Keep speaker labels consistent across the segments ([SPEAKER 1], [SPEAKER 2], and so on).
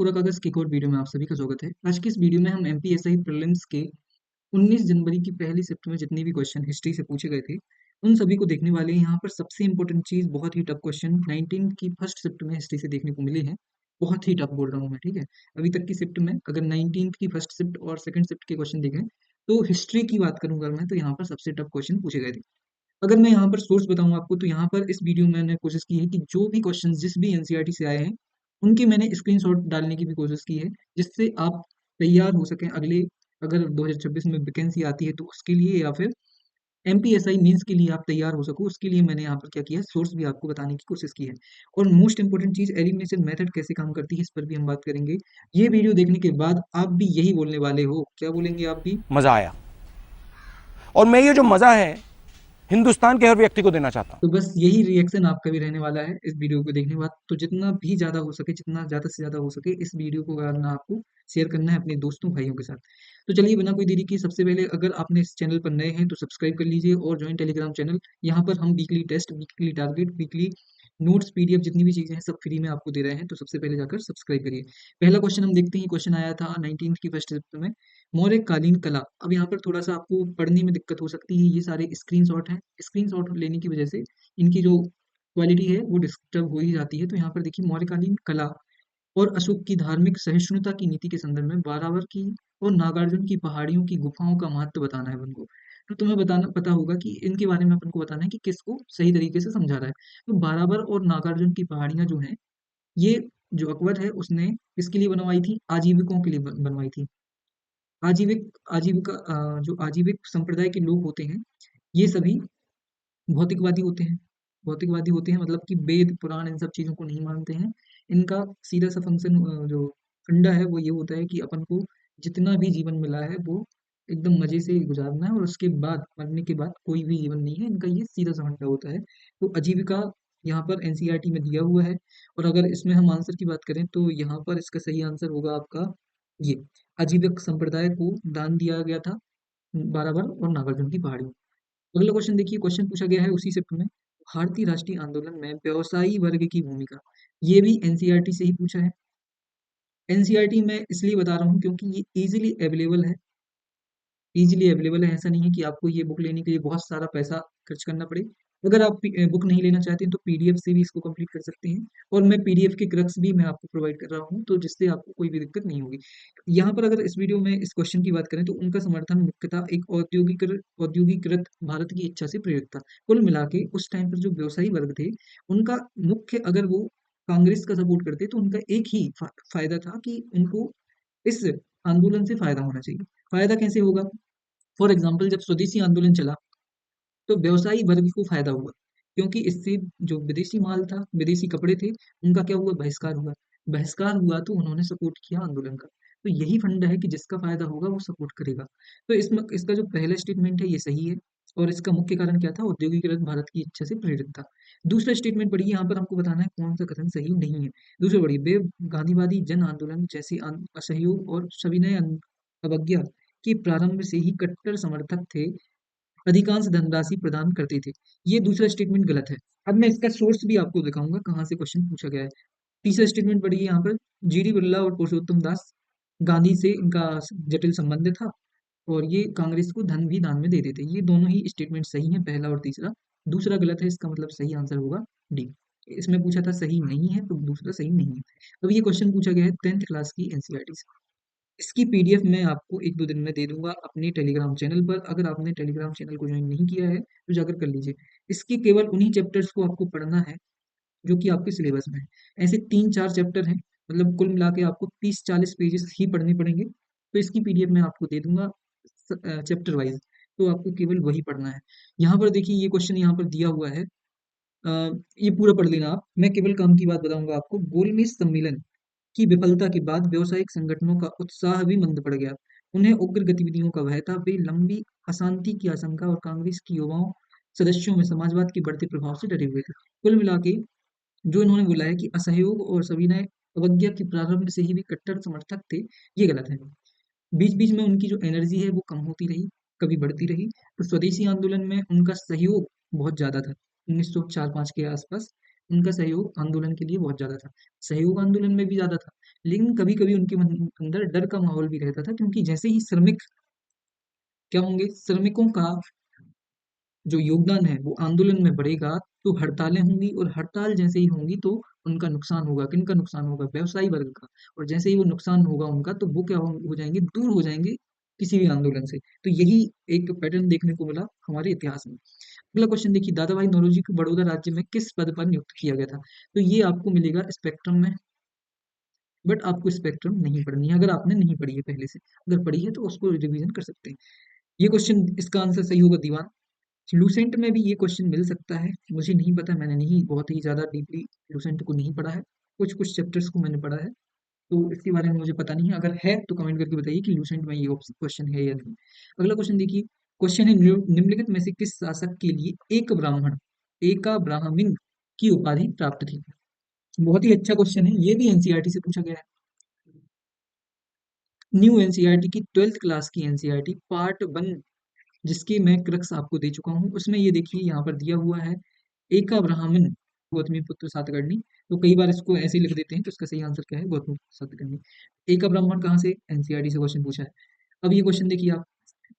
[SPEAKER 1] पूरा कागज की एक और वीडियो में आप सभी का स्वागत है। आज की इस वीडियो में हम एमपीएसआई प्रीलिम्स के 19 जनवरी की पहली शिफ्ट में जितने भी क्वेश्चन हिस्ट्री से पूछे गए थे, उन सभी को देखने वाले हैं। यहाँ पर सबसे इंपॉर्टेंट चीज़ बहुत ही टफ क्वेश्चन 19 की फर्स्ट शिफ्ट में हिस्ट्री से देखने को मिले हैं। बहुत ही टफ बोल रहा हूँ मैं, ठीक है। अभी तक की शिफ्ट में अगर 19 की फर्स्ट शिफ्ट और सेकंड शिफ्ट के क्वेश्चन देखें तो हिस्ट्री की बात करूंगा मैं, तो यहाँ पर सबसे टफ क्वेश्चन पूछे गए थे। अगर मैं यहाँ पर सोर्स बताऊँ आपको, तो यहाँ पर इस वीडियो में मैंने कोशिश की है कि जो भी क्वेश्चन जिस भी एनसीईआरटी से आए हैं, उनके मैंने स्क्रीनशॉट डालने की भी कोशिश की है, जिससे आप तैयार हो सकें अगले, अगर 2026 में वैकेंसी आती है तो उसके लिए, या फिर एमपीएसआई मेंस के लिए आप तैयार हो सको, उसके लिए मैंने यहाँ पर क्या किया है, सोर्स भी आपको बताने की कोशिश की है। और मोस्ट इंपोर्टेंट चीज़, एलिमिनेशन मेथड कैसे काम करती है, इस पर भी हम बात करेंगे। ये वीडियो देखने के बाद आप भी यही बोलने वाले हो, क्या बोलेंगे आप भी?
[SPEAKER 2] मजा आया। और मैं ये जो मजा है हिंदुस्तान के हर व्यक्ति को देना चाहता हूं।
[SPEAKER 1] तो बस यही रिएक्शन आपका भी रहने वाला है इस वीडियो को देखने के बाद। तो जितना भी ज़्यादा हो सके, जितना ज़्यादा से ज़्यादा हो सके, इस वीडियो को करना आपको शेयर करना है अपने दोस्तों भाइयों के साथ। तो चलिए बिना कोई देरी की, सबसे पहले अगर आपने इस चैनल पर नए हैं तो सब्सक्राइब कर लीजिए और ज्वाइन टेलीग्राम चैनल। यहाँ पर हम weekly test, weekly target, weekly notes, PDF जितनी भी चीज़ें हैं सब फ्री में आपको दे रहे हैं। तो सबसे पहले जाकर सब्सक्राइब करिए। पहला क्वेश्चन हम देखते हैं। क्वेश्चन आया था 19 की फर्स्ट शिफ्ट में, मौर्यकालीन कला। अब यहाँ पर थोड़ा सा आपको पढ़ने में दिक्कत हो सकती है, ये सारे स्क्रीनशॉट हैं। स्क्रीनशॉट लेने की वजह से इनकी जो क्वालिटी है वो डिस्टर्ब हो ही जाती है। तो यहाँ पर देखिए, मौर्यकालीन कला और अशोक की धार्मिक सहिष्णुता की नीति के संदर्भ में बारावर की और नागार्जुन की पहाड़ियों की गुफाओं का महत्व बताना है उनको। तो तुम्हें बताना पता होगा कि इनके बारे में अपन को बताना है कि किसको सही तरीके से समझा रहा है। तो बारावर और नागार्जुन की पहाड़ियां जो हैं, ये जो अकबर है उसने किसके लिए बनवाई थी? आजीविकों के लिए बनवाई थी। आजीविका जो आजीविक संप्रदाय के लोग होते हैं, ये सभी भौतिकवादी होते हैं। भौतिकवादी होते हैं मतलब कि वेद पुराण इन सब चीज़ों को नहीं मानते हैं। इनका सीधा सा फंक्शन, जो फंडा है वो ये होता है कि अपन को जितना भी जीवन मिला है वो एकदम मजे से गुजारना है, और उसके बाद, मरने के बाद कोई भी जीवन नहीं है। इनका ये सीधा सा फंडा होता है। तो आजीविका यहाँ पर एनसीईआरटी में दिया हुआ है। और अगर इसमें हम आंसर की बात करें तो यहाँ पर इसका सही आंसर होगा आपका ये, आजीविक संप्रदाय को दान दिया गया था बाराबर और नागार्जुन की पहाड़ियों। अगला क्वेश्चन देखिए, क्वेश्चन पूछा गया है उसी शिफ्ट में, भारतीय राष्ट्रीय आंदोलन में व्यवसायी वर्ग की भूमिका। ये भी एनसीईआरटी से ही पूछा है। एनसीईआरटी में इसलिए बता रहा हूँ क्योंकि ये इजीली अवेलेबल है। इजीली अवेलेबल है, ऐसा नहीं है कि आपको ये बुक लेने के लिए बहुत सारा पैसा खर्च करना पड़े। अगर आप बुक नहीं लेना चाहते हैं तो पीडीएफ से भी इसको कंप्लीट कर सकते हैं। और मैं पीडीएफ के क्रक्स भी मैं आपको प्रोवाइड कर रहा हूँ, तो जिससे आपको कोई भी दिक्कत नहीं होगी। यहाँ पर अगर इस वीडियो में इस क्वेश्चन की बात करें तो उनका समर्थन मुख्यतः एक औद्योगिकृत भारत की इच्छा से प्रेरित था। कुल मिला के उस टाइम पर जो व्यवसायी वर्ग थे, उनका मुख्य, अगर वो कांग्रेस का सपोर्ट करते तो उनका एक ही फायदा था कि उनको इस आंदोलन से फायदा होना चाहिए। फायदा कैसे होगा? फॉर एग्जाम्पल, जब स्वदेशी आंदोलन चला तो व्यवसायी वर्ग को फायदा हुआ, क्योंकि इससे जो विदेशी माल था, विदेशी कपड़े थे, उनका क्या हुआ? बहिष्कार हुआ। बहिष्कार हुआ तो उन्होंने सपोर्ट किया आंदोलन का। तो यही फंडा है कि जिसका फायदा होगा वो सपोर्ट करेगा। तो इसमें इसका जो पहला स्टेटमेंट है ये सही है। और इसका मुख्य कारण क्या था? औद्योगिकरण भारत की इच्छा से प्रेरित था। दूसरा स्टेटमेंट पढ़िए, यहाँ पर हमको बताना है कौन सा कथन सही नहीं है। दूसरा पढ़िए, वे गांधीवादी जन आंदोलन जैसे असहयोग और सविनय अवज्ञा के प्रारंभ से ही कट्टर समर्थक थे, अधिकांश धनराशि प्रदान करते थे। ये दूसरा स्टेटमेंट गलत है। अब मैं इसका सोर्स भी आपको दिखाऊंगा कहाँ से क्वेश्चन पूछा गया है। तीसरा स्टेटमेंट पढ़िए, यहाँ पर जीडी बिरला और पुरुषोत्तम दास, गांधी से इनका जटिल संबंध था और ये कांग्रेस को धन भी दान में दे देते। ये दोनों ही स्टेटमेंट सही हैं, पहला और तीसरा। दूसरा गलत है, इसका मतलब सही आंसर होगा डी। इसमें पूछा था सही नहीं है, तो दूसरा सही नहीं है। अब ये क्वेश्चन पूछा गया है 10th क्लास की एनसीईआरटी से। इसकी पीडीएफ मैं आपको एक दो दिन में दे दूंगा अपने टेलीग्राम चैनल पर। अगर आपने टेलीग्राम चैनल को ज्वाइन नहीं किया है तो जाकर कर लीजिए। इसके केवल उन्हीं चैप्टर्स को आपको पढ़ना है जो कि आपके सिलेबस में है। ऐसे 3-4 चैप्टर हैं, मतलब कुल मिला के आपको 30-40 पेजेस ही पढ़ने पड़ेंगे। तो इसकी पीडीएफ मैं आपको दे दूंगा चैप्टर वाइज। तो आपको केवल वही पढ़ना है। यहाँ पर देखिए, ये क्वेश्चन यहाँ पर दिया हुआ है। अ, ये पूरा पढ़ लेना आप। मैं केवल काम की बात बताऊंगा आपको। गोलमेज सम्मेलन की विफलता के बाद व्यावसायिक संगठनों का उत्साह भी मंद पड़ गया। उन्हें उग्र गतिविधियों का भय था। वे लंबी अशांति की आशंका और कांग्रेस की युवाओं सदस्यों में समाजवाद के बढ़ते प्रभाव से डरे हुए थे। कुल मिला के जो इन्होंने बोला है कि असहयोग और सविनय अवज्ञा के प्रारंभ से ही वे कट्टर समर्थक थे, ये गलत है। बीच बीच में उनकी जो एनर्जी है वो कम होती रही, कभी बढ़ती रही। तो स्वदेशी आंदोलन में उनका सहयोग बहुत ज्यादा था 1904-5 के आसपास। उनका सहयोग आंदोलन के लिए बहुत ज़्यादा था। सहयोग आंदोलन में भी ज़्यादा था, लेकिन कभी-कभी उनके मन अंदर डर का माहौल भी रहता था, क्योंकि जैसे ही श्रमिक क्या होंगे, श्रमिकों का जो योगदान है वो आंदोलन में बढ़ेगा, तो हड़तालें होंगी, और हड़ताल जैसे ही होंगी तो उनका नुकसान होगा। किनका नुकसान होगा? व्यवसायी वर्ग का। और जैसे ही वो नुकसान होगा उनका, तो वो क्या हो जाएंगे, दूर हो जाएंगे किसी भी आंदोलन से। तो यही एक पैटर्न देखने को मिला हमारे इतिहास में। अगला क्वेश्चन देखिए, दादा भाई नौरोजी को बड़ौदा राज्य में किस पद पर नियुक्त किया गया था? तो ये आपको मिलेगा स्पेक्ट्रम में, बट आपको स्पेक्ट्रम नहीं पढ़नी है अगर आपने नहीं पढ़ी है पहले से। अगर पढ़ी है तो उसको रिवीजन कर सकते हैं। ये क्वेश्चन, इसका आंसर सही होगा दीवान। लूसेंट में भी ये क्वेश्चन मिल सकता है, मुझे नहीं पता, मैंने नहीं बहुत ही ज़्यादा डीपली लूसेंट को नहीं पढ़ा है, कुछ कुछ चैप्टर्स को मैंने पढ़ा है, तो इसके बारे में मुझे पता नहीं है। अगर है तो कमेंट करके बताइए कि लूसेंट में ये क्वेश्चन है या नहीं। अगला क्वेश्चन देखिए, क्वेश्चन है, निम्नलिखित में से किस शासक के लिए एक ब्राह्मण एका ब्राह्मण की उपाधि प्राप्त थी? बहुत ही अच्छा क्वेश्चन है, ये भी एनसीईआरटी से पूछा गया है। न्यू एनसीईआरटी की 12th क्लास की एनसीईआरटी पार्ट 1, जिसके मैं क्रक्स आपको दे चुका हूँ, उसमें ये देखिए यहाँ पर दिया हुआ है, एका ब्राह्मण गौतमी पुत्र सातकर्णी। तो कई बार इसको ऐसे ही लिख देते हैं, तो इसका सही आंसर क्या है? गौतमी पुत्र सातकर्णी। एका ब्राह्मण कहाँ से? एनसीईआरटी से क्वेश्चन पूछा है। अब ये क्वेश्चन देखिए आप,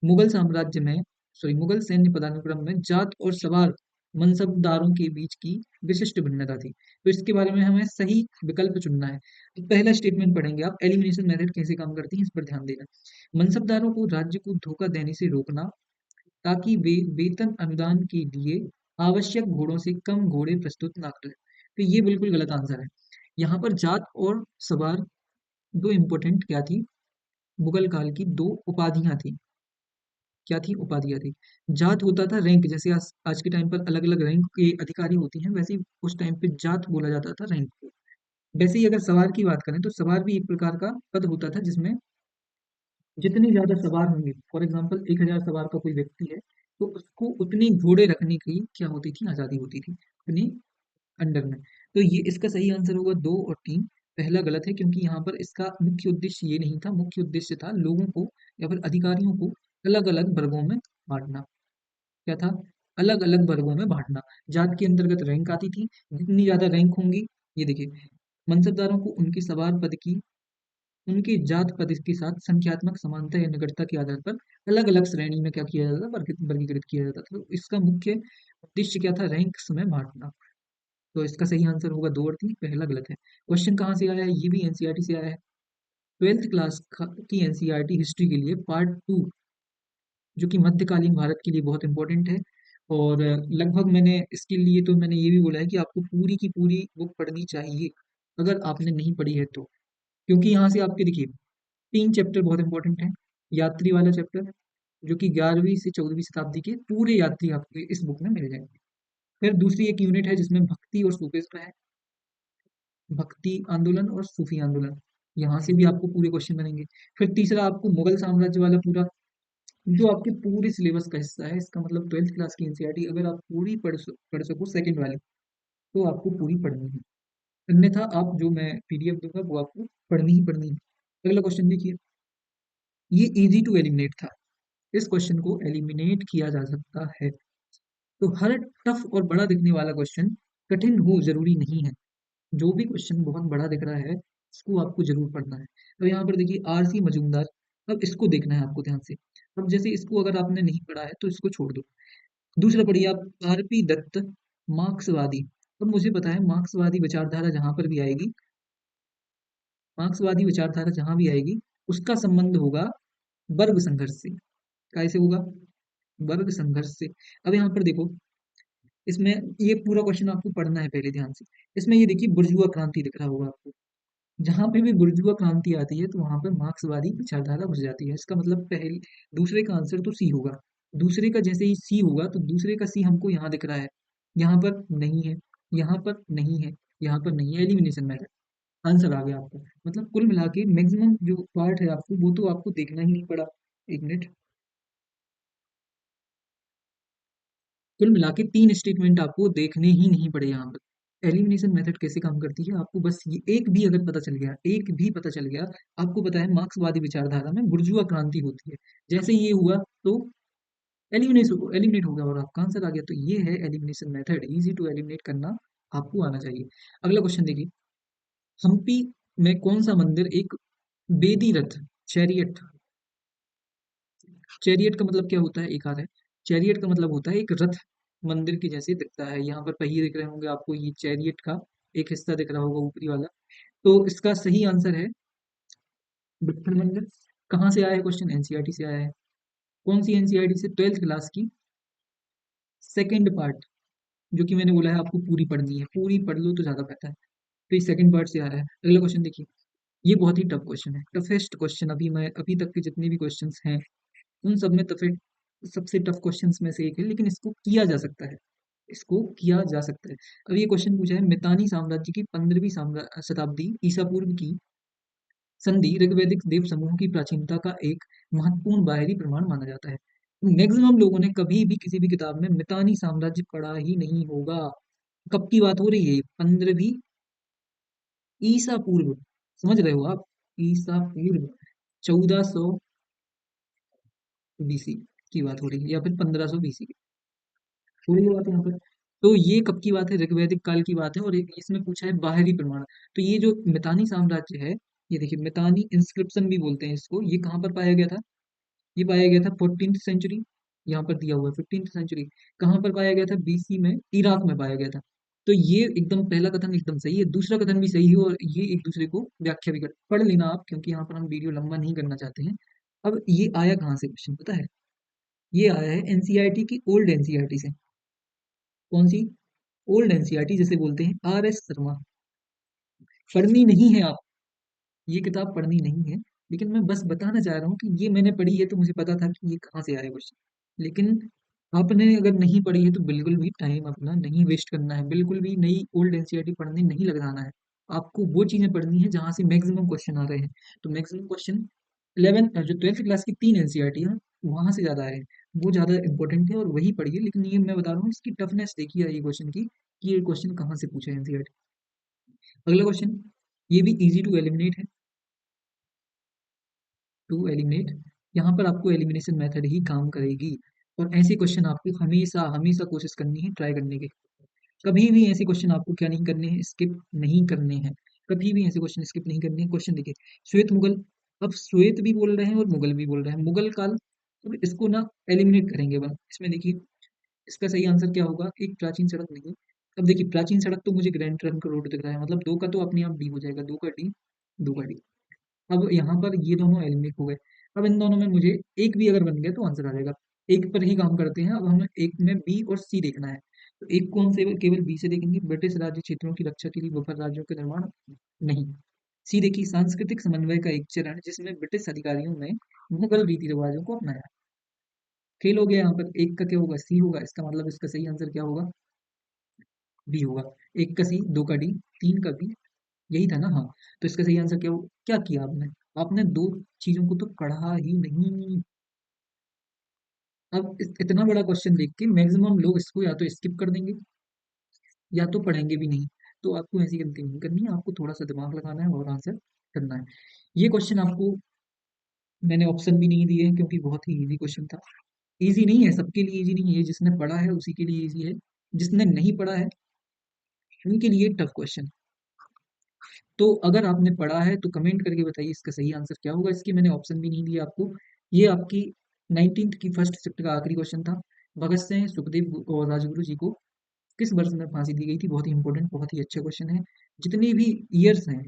[SPEAKER 1] मुगल साम्राज्य में, सॉरी, मुगल सैन्य पदानुक्रम में जाट और सवार मनसबदारों के बीच की विशिष्ट भिन्नता थी। तो इसके बारे में हमें सही विकल्प चुनना है। तो पहला स्टेटमेंट पढ़ेंगे आप, एलिमिनेशन मेथड कैसे काम करती है इस पर ध्यान देना। मनसबदारों को राज्य को धोखा देने से रोकना, ताकि वे वेतन अनुदान के लिए आवश्यक घोड़ों से कम घोड़े प्रस्तुत ना करें। तो ये बिल्कुल गलत आंसर है। यहाँ पर जाट और सवार दो इंपॉर्टेंट क्या थी, मुगल काल की दो उपाधियां थी। क्या थी? उपाधियां थी। जात होता था रैंक, जैसे आज के टाइम पर अलग अलग रैंक के अधिकारी होती हैं, वैसे ही उस टाइम पे जात बोला जाता था रैंक को। वैसे ही अगर सवार की बात करें तो सवार भी एक प्रकार का पद होता था, जिसमें जितने ज्यादा सवार होंगे, फॉर एग्जाम्पल 1000 सवार का कोई व्यक्ति है, तो उसको उतने घोड़े रखने की क्या होती थी? आजादी होती थी अपने अंडर में। तो ये इसका सही आंसर होगा 2 और 3। पहला गलत है, क्योंकि यहाँ पर इसका मुख्य उद्देश्य ये नहीं था, मुख्य उद्देश्य था लोगों को या फिर अधिकारियों को अलग अलग वर्गों में बांटना। क्या था? अलग अलग वर्गों में बांटना। जात के अंतर्गत रैंक आती थी, जितनी ज्यादा रैंक होंगी, ये देखिए, मनसबदारों को उनके सवार पद की, उनके जात पद के साथ संख्यात्मक समानता या निकटता के आधार पर अलग अलग श्रेणी में क्या किया जाता था? वर्गीकृत किया जाता था। तो इसका मुख्य उद्देश्य क्या था? रैंक्स में बांटना। तो इसका सही आंसर होगा 2 और 3, पहला गलत है। क्वेश्चन कहाँ से आया है? ये भी एनसीईआरटी से आया है। 12th क्लास की एनसीईआरटी हिस्ट्री के लिए पार्ट 2, जो कि मध्यकालीन भारत के लिए बहुत इंपॉर्टेंट है। और लगभग मैंने इसके लिए तो मैंने ये भी बोला है कि आपको पूरी की पूरी बुक पढ़नी चाहिए अगर आपने नहीं पढ़ी है तो, क्योंकि यहाँ से आपके देखिए 3 चैप्टर बहुत इंपॉर्टेंट हैं। यात्री वाला चैप्टर, जो कि 11वीं से 14वीं शताब्दी के पूरे यात्री आपके इस बुक में मिल जाएंगे। फिर दूसरी एक यूनिट है जिसमें भक्ति और सूफिज्म है, भक्ति आंदोलन और सूफी आंदोलन, यहाँ से भी आपको पूरे क्वेश्चन बनेंगे। फिर तीसरा आपको मुगल साम्राज्य वाला पूरा, जो आपके पूरे सिलेबस का हिस्सा है। इसका मतलब 12th क्लास की एनसीईआरटी अगर आप पूरी पढ़ सको सेकंड वाली, तो आपको पूरी पढ़नी है। अन्यथा आप जो मैं पीडीएफ दूंगा वो आपको पढ़नी ही पढ़नी है। अगला क्वेश्चन देखिए, ये इजी टू एलिमिनेट था, इस क्वेश्चन को एलिमिनेट किया जा सकता है। तो हर टफ और बड़ा दिखने वाला क्वेश्चन कठिन हो जरूरी नहीं है। जो भी क्वेश्चन बहुत बड़ा दिख रहा है, इसको आपको जरूर पढ़ना है। तो यहाँ पर देखिए, आरसी मजूमदार, अब इसको देखना है आपको ध्यान से। अब जैसे इसको अगर आपने नहीं पढ़ा है तो इसको छोड़ दो। दूसरा पढ़िए आप, आरपी दत्त, मार्क्सवादी। अब मुझे पता है मार्क्सवादी विचारधारा जहां पर भी आएगी, मार्क्सवादी विचारधारा जहां भी आएगी, उसका संबंध होगा वर्ग संघर्ष से। कैसे होगा? वर्ग संघर्ष से। अब यहाँ पर देखो, इसमें ये पूरा क्वेश्चन आपको पढ़ना है पहले ध्यान से। इसमें ये देखिए, बुर्जुआ क्रांति दिख रहा होगा आपको। जहां पे भी बुर्जुआ क्रांति आती है तो वहां पर मार्क्सवादी विचारधारा घुस जाती है। इसका मतलब पहले, दूसरे का आंसर तो सी होगा। दूसरे का जैसे ही सी होगा तो दूसरे का सी हमको यहाँ दिख रहा है, यहाँ पर नहीं है, यहाँ पर नहीं है, यहाँ पर नहीं है। एलिमिनेशन मेथड, आंसर आ गया आपका। मतलब कुल मिला के मैक्सिमम जो पार्ट है आपको, वो तो आपको देखना ही नहीं पड़ा। एक मिनट, कुल मिला के 3 स्टेटमेंट आपको देखने ही नहीं पड़े यहाँ पर। एलिमिनेशन मेथड कैसे काम करती है आपको बस ये एक भी अगर पता चल गया, एक भी पता चल गया, आपको पता है मार्क्सवादी विचारधारा में बुर्जुआ क्रांति होती है, जैसे ये हुआ तो एलिमिनेट एलिमिनेट हो गया और आपका आंसर आ गया। तो ये है elimination method, easy to eliminate करना। आपको आना चाहिए। अगला क्वेश्चन देखिए, हम्पी में कौन सा मंदिर एक बेदी रथ, चैरियट, चैरियट का मतलब क्या होता है, एक आता है, चैरियट का मतलब होता है एक रथ मंदिर के जैसे दिखता है। यहाँ पर पहिए दिख रहे होंगे आपको, ये चैरियट का एक हिस्सा दिख रहा होगा ऊपरी वाला। तो इसका सही आंसर है विठल मंदिर। कहाँ से आया है क्वेश्चन, एनसीईआरटी से आया है। कौन सी एनसीईआरटी से, 12th क्लास की सेकेंड पार्ट, जो कि मैंने बोला है आपको पूरी पढ़नी है, पूरी पढ़ लो तो ज्यादा बेहतर है। तो ये सेकंड पार्ट से आ रहा है। अगला क्वेश्चन देखिए, ये बहुत ही टफ क्वेश्चन है, टफेस्ट क्वेश्चन अभी तक के जितने भी क्वेश्चंस हैं उन सब में टफे सबसे टफ क्वेश्चंस में से एक है, लेकिन इसको किया जा सकता है, इसको किया जा सकता है। अब ये क्वेश्चन पूछा है, मितानी साम्राज्य की 15वीं शताब्दी ईसा पूर्व की संधि ऋग्वैदिक देव समूह की प्राचीनता का एक महत्वपूर्ण बाहरी प्रमाण माना जाता है। मैक्सिमम लोगों ने कभी भी किसी भी किताब में मितानी साम्राज्य पढ़ा ही नहीं होगा। कब की बात हो रही है, 15वीं ईसा पूर्व, समझ रहे हो आप, ईसा पूर्व 1400 BC की बात हो रही है, या फिर 1500 BC की हो रही है बात यहाँ पर। तो ये कब की बात है, ऋग्वैदिक काल की बात है, और इसमें पूछा है बाहरी प्रमाण। तो ये जो मितानी साम्राज्य है, ये देखिए मितानी इंस्क्रिप्शन भी बोलते हैं इसको, ये कहाँ पर पाया गया था, ये पाया गया था 14th सेंचुरी, यहाँ पर दिया हुआ है 15th सेंचुरी। कहाँ पर पाया गया था, बीसी में, इराक में पाया गया था। तो ये एकदम पहला कथन एकदम सही है, दूसरा कथन भी सही है, और ये एक दूसरे को व्याख्या भी कर पढ़ लेना आप, क्योंकि यहाँ पर हम वीडियो लंबा नहीं करना चाहते हैं। अब ये आया कहाँ से क्वेश्चन पता है, ये आया है एनसीईआरटी की ओल्ड एनसीईआरटी से। कौन सी, ओल्ड एनसीईआरटी, जैसे बोलते हैं RS शर्मा। पढ़नी नहीं है आप, ये किताब पढ़नी नहीं है, लेकिन मैं बस बताना चाह रहा हूँ कि ये मैंने पढ़ी है तो मुझे पता था कि ये कहाँ से आया क्वेश्चन। लेकिन आपने अगर नहीं पढ़ी है तो बिल्कुल भी टाइम अपना नहीं वेस्ट करना है, बिल्कुल भी नई ओल्ड एनसीईआरटी पढ़ने नहीं लग जाना है। आपको वो चीजें पढ़नी है जहाँ से मैक्सिमम क्वेश्चन आ रहे हैं। तो मैक्सिमम क्वेश्चन 11 जो 12th क्लास की 3 एनसीईआरटी है वहां से ज्यादा आए हैं, वो ज्यादा इंपॉर्टेंट है और वही पढ़िए। लेकिन ये मैं बता रहा हूँ, इसकी टफनेस देखिए ये क्वेश्चन की, कि ये क्वेश्चन कहाँ से पूछा है एनसीईआरटी। अगला क्वेश्चन, ये भी इजी टू एलिमिनेट है, टू एलिमिनेट, यहाँ पर आपको एलिमिनेशन मेथड ही काम करेगी। और ऐसे क्वेश्चन आपको हमेशा हमेशा कोशिश करनी है ट्राई करने की। कभी भी ऐसे क्वेश्चन आपको क्या नहीं करने हैं, स्किप नहीं करने हैं। कभी भी ऐसे क्वेश्चन स्किप नहीं करने हैं। क्वेश्चन देखिए, श्वेत मुगल, अब श्वेत भी बोल रहे हैं और मुगल भी बोल रहे हैं, मुगल काल, अब इसको ना एलिमिनेट करेंगे अपन। इसमें देखिए इसका सही आंसर क्या होगा, एक प्राचीन सड़क नहीं। अब देखिए प्राचीन सड़क तो मुझे ग्रैंड ट्रंक रोड दिख रहा है, मतलब दो का तो अपने आप डी हो जाएगा, दो का डी, दो का डी। अब यहाँ पर ये दोनों एलिमिनेट हो गए। अब इन दोनों में मुझे एक भी अगर बन गया तो आंसर आ जाएगा। एक पर ही काम करते हैं, अब हमें एक में बी और सी देखना है। तो एक को हम केवल बी से देखेंगे, ब्रिटिश राज्य क्षेत्रों की रक्षा के लिए बफर राज्यों के निर्माण, नहीं। सी देखिए, सांस्कृतिक समन्वय का एक चरण जिसमें ब्रिटिश अधिकारियों ने मुगल रीति रिवाजों को अपनाया। फेल हो गया यहाँ पर, एक का क्या होगा, सी होगा, इसका मतलब इसका सही आंसर क्या होगा, बी होगा। एक का सी, दो का डी, तीन का बी, यही था ना, हाँ। तो इसका सही आंसर क्या हो, क्या किया आपने, आपने दो चीजों को तो पढ़ा ही नहीं। अब इतना बड़ा क्वेश्चन देख के मैक्सिमम लोग इसको या तो स्किप कर देंगे या तो पढ़ेंगे भी नहीं। तो आपको ऐसी गलती नहीं करनी है, आपको थोड़ा सा दिमाग लगाना है और आंसर करना है। ये क्वेश्चन आपको मैंने ऑप्शन भी नहीं दिए हैं, क्योंकि बहुत ही इजी क्वेश्चन था। इजी नहीं है, सबके लिए इजी नहीं है, जिसने पढ़ा है उसी के लिए इजी है, जिसने नहीं पढ़ा है उनके लिए टफ क्वेश्चन। तो अगर आपने पढ़ा है तो कमेंट करके बताइए इसका सही आंसर क्या होगा। इसके मैंने ऑप्शन भी नहीं दिए आपको। ये आपकी 19th की फर्स्ट शिफ्ट का आखिरी क्वेश्चन था। भगत सिंह, सुखदेव और राजगुरु जी को किस वर्ष में फांसी दी गई थी, बहुत ही इंपॉर्टेंट, बहुत ही अच्छा क्वेश्चन है। जितने भी ईयर्स हैं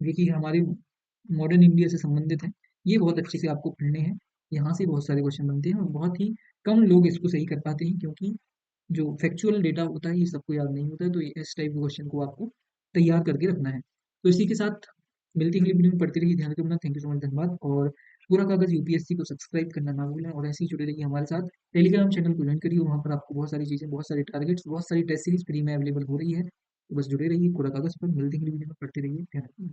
[SPEAKER 1] ये कि हमारे मॉडर्न इंडिया से संबंधित हैं, ये बहुत अच्छे से आपको पढ़ने हैं। यहाँ से बहुत सारे क्वेश्चन बनते हैं और बहुत ही कम लोग इसको सही कर पाते हैं, क्योंकि जो फैक्चुअल डेटा होता है ये सबको याद नहीं होता है। तो इस टाइप के क्वेश्चन को आपको तैयार करके रखना है। तो इसी के साथ मिलती अगली वीडियो में, पढ़ते रहिए, ध्यान रखना, थैंक यू सो मच, धन्यवाद। और पूरा कागज यूपीएससी को सब्सक्राइब करना ना भूलें, और ऐसे ही जुड़े रहिए हमारे साथ। टेलीग्राम चैनल को ज्वाइन करिए, वहाँ पर आपको बहुत सारी चीज़ें, बहुत सारे टारगेट्स, बहुत सारी टेस्ट सीरीज फ्री में अवेलेबल हो रही है। तो बस जुड़े रहिए पूरा कागज पर, मिलते हैं अगली वीडियो में, पढ़ते रहिए, ध्यान रखिए।